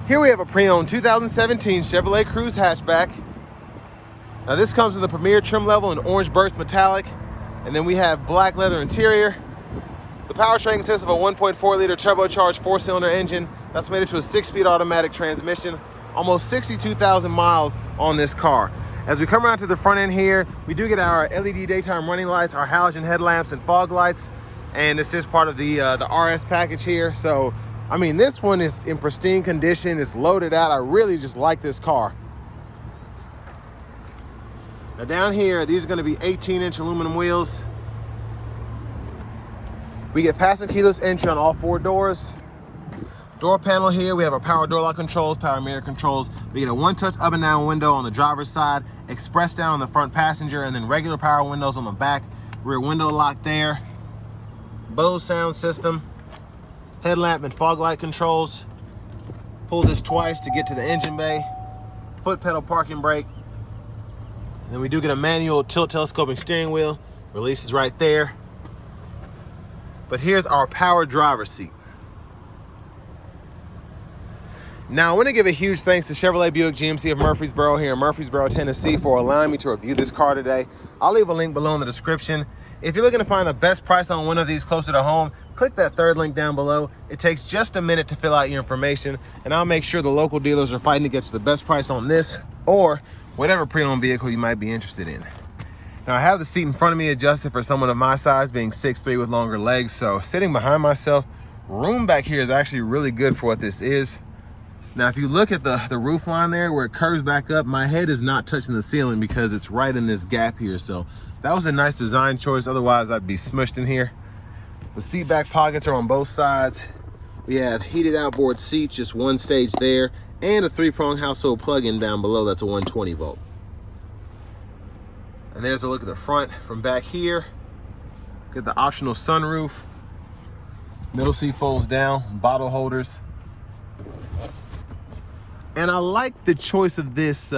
Here we have a pre-owned 2017 Chevrolet Cruze Hatchback. Now this comes in the premier trim level in orange burst metallic, and then we have black leather interior. The powertrain consists of a 1.4 liter turbocharged 4-cylinder engine that's made it to a 6-speed automatic transmission. Almost 62,000 miles on this car. As we come around to the front end here, we do get our LED daytime running lights, our halogen headlamps and fog lights, and this is part of the RS package here. So, I mean, this one is in pristine condition. It's loaded out. I really just like this car. Now down here, these are going to be 18-inch aluminum wheels. We get passive keyless entry on all 4 doors. Door panel here, we have our power door lock controls, power mirror controls. We get a one-touch up and down window on the driver's side, express down on the front passenger, and then regular power windows on the back. Rear window lock there. Bose sound system. Headlamp and fog light controls. Pull this twice to get to the engine bay. Foot pedal parking brake. And then we do get a manual tilt telescoping steering wheel. Releases right there. But here's our power driver's seat. Now, I want to give a huge thanks to Chevrolet Buick GMC of Murfreesboro here in Murfreesboro, Tennessee for allowing me to review this car today. I'll leave a link below in the description. If you're looking to find the best price on one of these closer to home, click that third link down below. It takes just a minute to fill out your information, and I'll make sure the local dealers are fighting to get you the best price on this or whatever pre-owned vehicle you might be interested in. Now, I have the seat in front of me adjusted for someone of my size, being 6'3" with longer legs, so sitting behind myself, room back here is actually really good for what this is. Now, if you look at the roof line there where it curves back up, my head is not touching the ceiling because it's right in this gap here. So that was a nice design choice. Otherwise, I'd be smushed in here. The seat back pockets are on both sides. We have heated outboard seats, just one stage there, and a 3-prong household plug-in down below. That's a 120 volt. And there's a look at the front from back here. Get the optional sunroof. Middle seat folds down, bottle holders. And I like the choice of this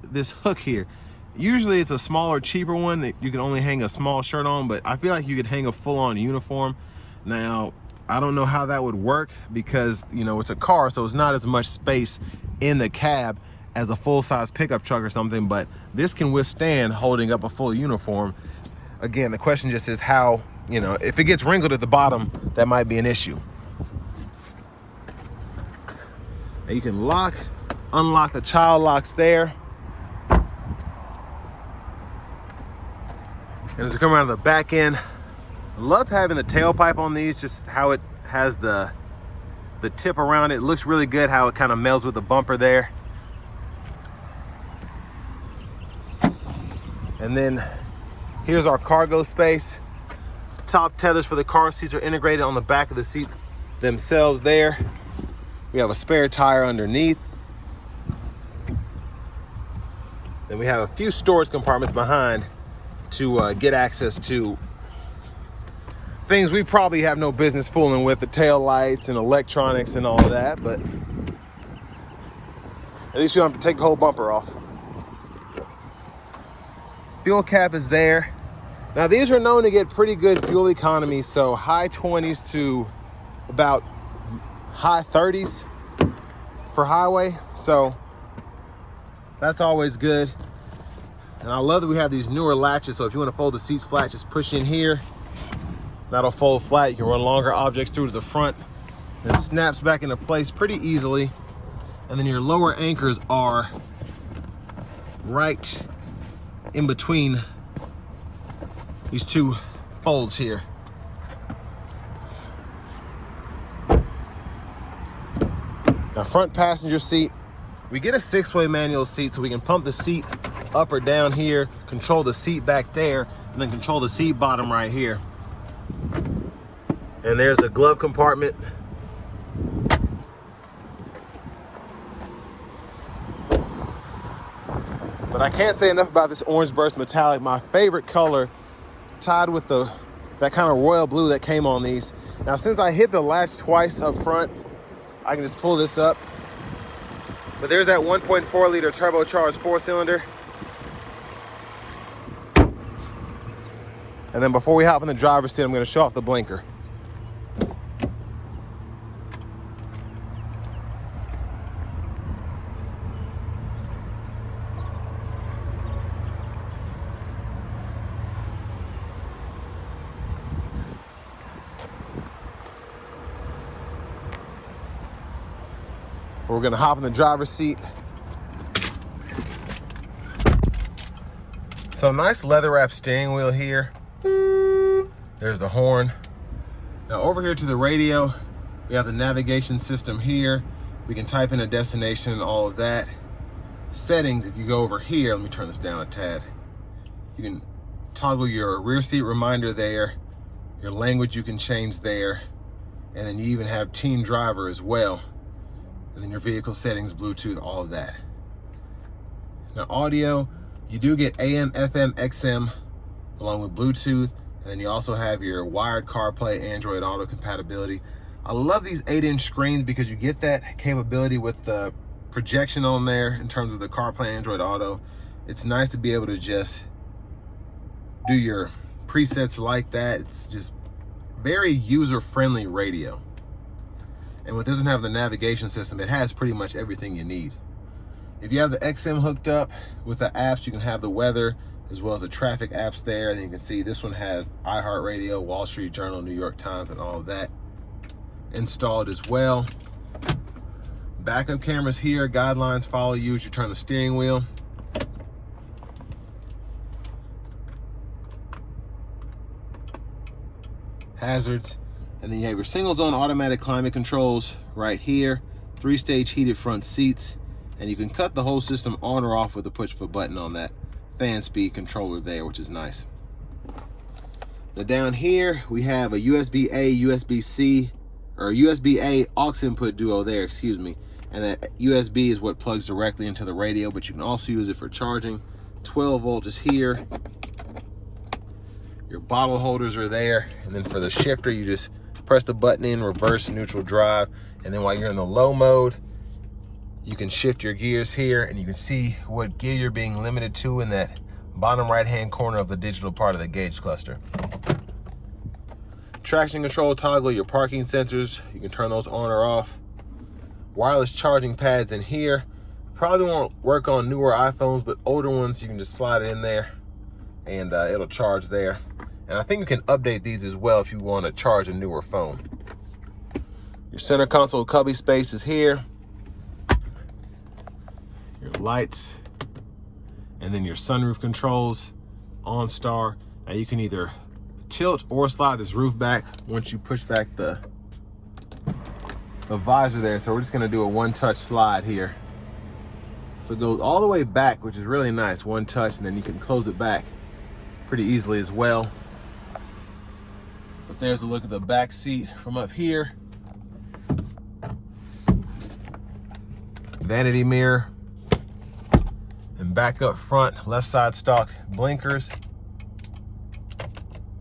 this hook here. Usually it's a smaller, cheaper one that you can only hang a small shirt on, but I feel like you could hang a full-on uniform. Now, I don't know how that would work because, you know, it's a car, so it's not as much space in the cab as a full-size pickup truck or something, but this can withstand holding up a full uniform. Again, the question just is how, you know, if it gets wrinkled at the bottom, that might be an issue. Now you can lock, unlock the child locks there. And as we come around to the back end, I love having the tailpipe on these, just how it has the tip around it. It looks really good how it kind of melds with the bumper there. And then here's our cargo space. Top tethers for the car seats are integrated on the back of the seat themselves there. We have a spare tire underneath. Then we have a few storage compartments behind to get access to things we probably have no business fooling with, the tail lights and electronics and all of that, but at least we don't have to take the whole bumper off. Fuel cap is there. Now these are known to get pretty good fuel economy, so high 20s to about high 30s for highway, so that's always good. And I love that we have these newer latches, so if you want to fold the seats flat, just push in here. That'll fold flat. You can run longer objects through to the front. And it snaps back into place pretty easily. And then your lower anchors are right in between these two folds here. Now, front passenger seat, we get a 6-way manual seat, so we can pump the seat up or down here, control the seat back there, and then control the seat bottom right here. And there's the glove compartment. But I can't say enough about this orange burst metallic, my favorite color, tied with that kind of royal blue that came on these. Now, since I hit the latch twice up front, I can just pull this up. But there's that 1.4 liter turbocharged 4-cylinder. And then before we hop in the driver's seat, I'm going to show off the blinker. We're gonna hop in the driver's seat. So nice leather wrap steering wheel here. There's the horn. Now over here to the radio, we have the navigation system here. We can type in a destination and all of that. Settings, if you go over here, let me turn this down a tad. You can toggle your rear seat reminder there. Your language you can change there. And then you even have team driver as well. And then your vehicle settings, Bluetooth, all of that. Now audio, you do get AM, FM, XM along with Bluetooth. And then you also have your wired CarPlay, Android Auto compatibility. I love these 8-inch screens because you get that capability with the projection on there in terms of the CarPlay, Android Auto. It's nice to be able to just do your presets like that. It's just very user-friendly radio. And what doesn't have the navigation system, it has pretty much everything you need. If you have the XM hooked up with the apps, you can have the weather as well as the traffic apps there. And you can see this one has iHeartRadio, Wall Street Journal, New York Times, and all of that installed as well. Backup cameras here, guidelines follow you as you turn the steering wheel. Hazards. And then you have your single zone automatic climate controls right here, 3-stage heated front seats, and you can cut the whole system on or off with a push of a button on that fan speed controller there, which is nice. Now down here we have a USB-A, USB-C, or USB-A aux input duo there, excuse me, and that USB is what plugs directly into the radio, but you can also use it for charging. 12 volt is here. Your bottle holders are there, and then for the shifter you just press the button in reverse, neutral, drive, and then while you're in the low mode you can shift your gears here, and you can see what gear you're being limited to in that bottom right hand corner of the digital part of the gauge cluster. Traction control toggle, your parking sensors, you can turn those on or off. Wireless charging pads in here. Probably won't work on newer iPhones, but older ones you can just slide it in there and it'll charge there. And I think you can update these as well if you want to charge a newer phone. Your center console cubby space is here. Your lights, and then your sunroof controls, OnStar. Now you can either tilt or slide this roof back once you push back the visor there. So we're just gonna do a one-touch slide here. So it goes all the way back, which is really nice, one touch, and then you can close it back pretty easily as well. But there's a look at the back seat from up here. Vanity mirror. And back up front, left side stock blinkers.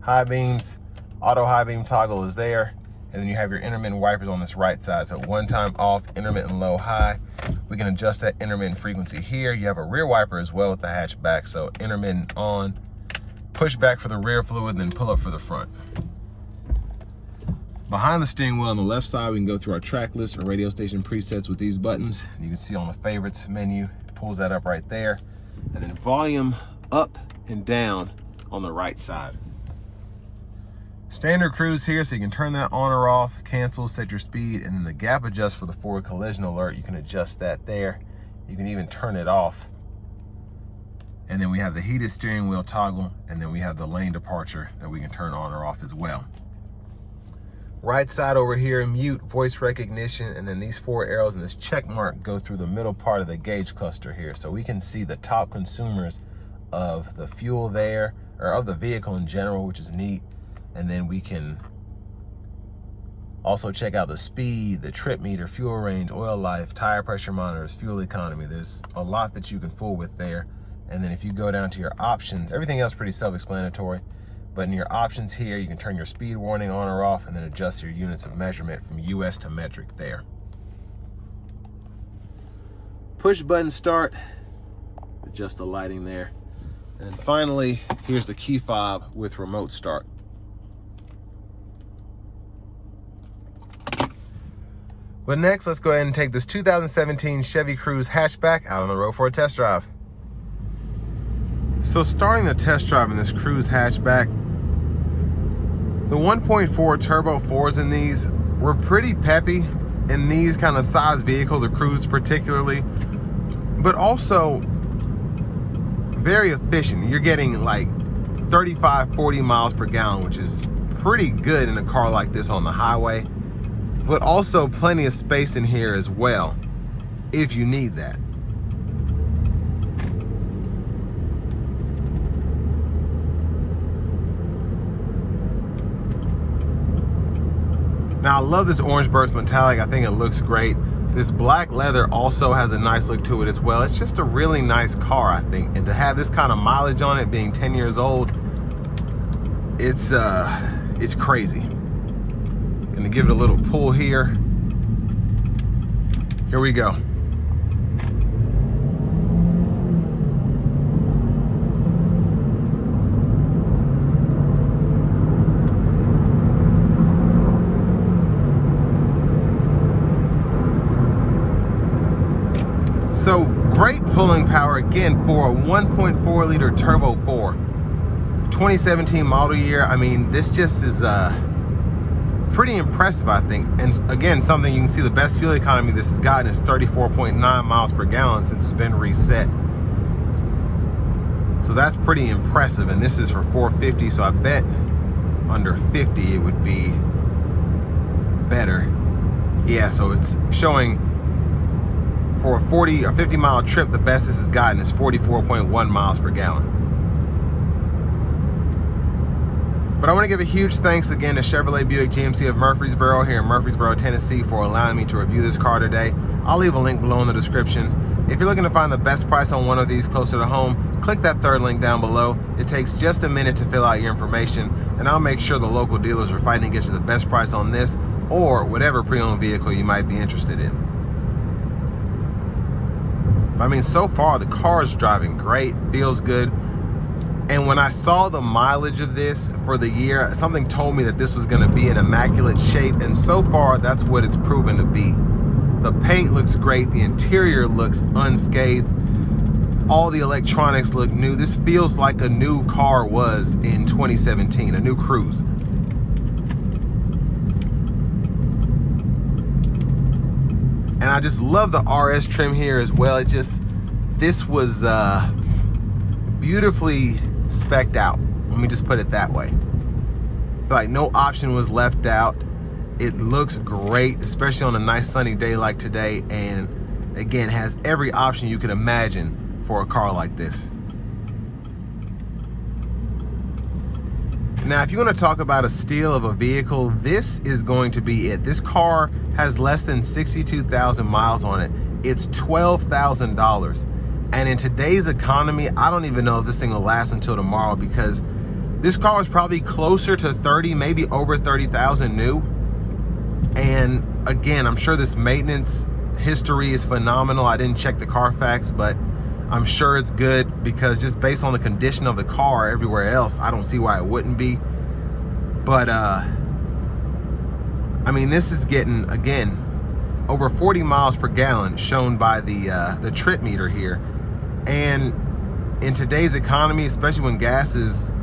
High beams, auto high beam toggle is there. And then you have your intermittent wipers on this right side. So one time off, intermittent low, high. We can adjust that intermittent frequency here. You have a rear wiper as well with the hatchback. So intermittent on, push back for the rear fluid, and then pull up for the front. Behind the steering wheel on the left side, we can go through our track list or radio station presets with these buttons. You can see on the favorites menu, it pulls that up right there. And then volume up and down on the right side. Standard cruise here, so you can turn that on or off, cancel, set your speed, and then the gap adjust for the forward collision alert. You can adjust that there. You can even turn it off. And then we have the heated steering wheel toggle, and then we have the lane departure that we can turn on or off as well. Right side over here, mute, voice recognition, and then these 4 arrows and this check mark go through the middle part of the gauge cluster here. So we can see the top consumers of the fuel there, or of the vehicle in general, which is neat. And then we can also check out the speed, the trip meter, fuel range, oil life, tire pressure monitors, fuel economy. There's a lot that you can fool with there. And then if you go down to your options, everything else pretty self-explanatory. But in your options here, you can turn your speed warning on or off, and then adjust your units of measurement from US to metric there. Push button start, adjust the lighting there. And then finally, here's the key fob with remote start. But next, let's go ahead and take this 2017 Chevy Cruze Hatchback out on the road for a test drive. So starting the test drive in this Cruze Hatchback, the 1.4 turbo 4s in these were pretty peppy. in these kind of size vehicles, the Cruze particularly, but also very efficient. You're getting like 35, 40 miles per gallon, which is pretty good in a car like this on the highway, but also plenty of space in here as well if you need that. Now, I love this orange burst metallic. I think it looks great. This black leather also has a nice look to it as well. It's just a really nice car, I think. And to have this kind of mileage on it, being 10 years old, it's crazy. Gonna give it a little pull here. Here we go. So great pulling power again for a 1.4 liter turbo 4, 2017 model year. I mean, this just is pretty impressive, I think. And again, something you can see, the best fuel economy this has gotten is 34.9 miles per gallon since it's been reset. So that's pretty impressive. And this is for 450, so I bet under 50 it would be better. Yeah, so it's showing for a 40 or 50 mile trip, the best this has gotten is 44.1 miles per gallon. But I want to give a huge thanks again to Chevrolet Buick GMC of Murfreesboro here in Murfreesboro, Tennessee for allowing me to review this car today. I'll leave a link below in the description. If you're looking to find the best price on one of these closer to home, click that third link down below. It takes just a minute to fill out your information, and I'll make sure the local dealers are fighting to get you the best price on this or whatever pre-owned vehicle you might be interested in. I mean, so far the car is driving great, feels good. And when I saw the mileage of this for the year, something told me that this was gonna be in immaculate shape, and so far that's what it's proven to be. The paint looks great, the interior looks unscathed, all the electronics look new. This feels like a new car was in 2017, a new Cruze. And I just love the RS trim here as well. This was beautifully spec'd out. Let me just put it that way. I feel like no option was left out. It looks great, especially on a nice sunny day like today. And again, has every option you could imagine for a car like this. Now, if you want to talk about a steal of a vehicle, this is going to be it. This car has less than 62,000 miles on it. It's $12,000. And in today's economy, I don't even know if this thing will last until tomorrow, because this car is probably closer to 30, maybe over 30,000 new. And again, I'm sure this maintenance history is phenomenal. I didn't check the Carfax, but I'm sure it's good, because just based on the condition of the car everywhere else, I don't see why it wouldn't be. But I mean, this is getting, again, over 40 miles per gallon shown by the trip meter here. And in today's economy, especially when gas is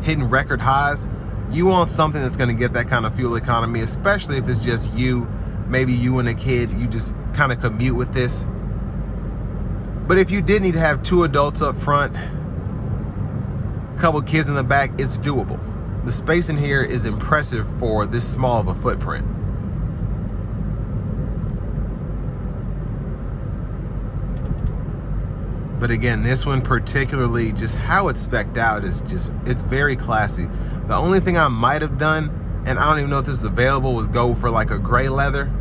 hitting record highs, you want something that's going to get that kind of fuel economy, especially if it's just you, maybe you and a kid, you just kind of commute with this. But if you did need to have 2 adults up front, a couple kids in the back, it's doable. The space in here is impressive for this small of a footprint. But again, this one particularly, just how it's spec'd out is just, it's very classy. The only thing I might have done, and I don't even know if this is available, was go for like a gray leather.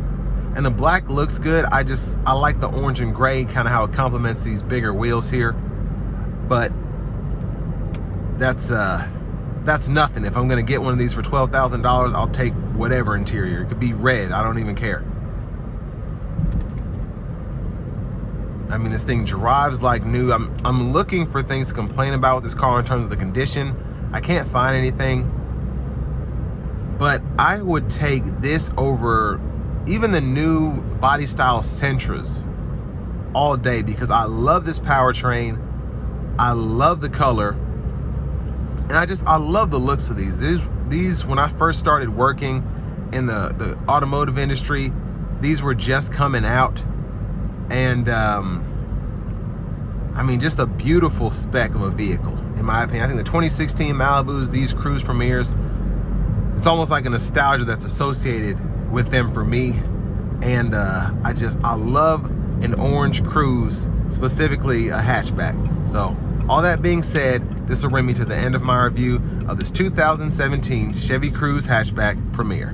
And the black looks good. I like the orange and gray, kind of how it complements these bigger wheels here. But that's nothing. If I'm gonna get one of these for $12,000, I'll take whatever interior. It could be red, I don't even care. I mean, this thing drives like new. I'm looking for things to complain about with this car in terms of the condition. I can't find anything. But I would take this over even the new body style Sentras all day, because I love this powertrain. I love the color. And I love the looks of these. These, when I first started working in the automotive industry, These were just coming out, and I mean, just a beautiful spec of a vehicle, in my opinion. I think the 2016 Malibus, these Cruze Premiers, it's almost like a nostalgia that's associated with them for me. And I love an orange Cruze, specifically a hatchback. So all that being said, this will bring me to the end of my review of this 2017 Chevy Cruze Hatchback Premier.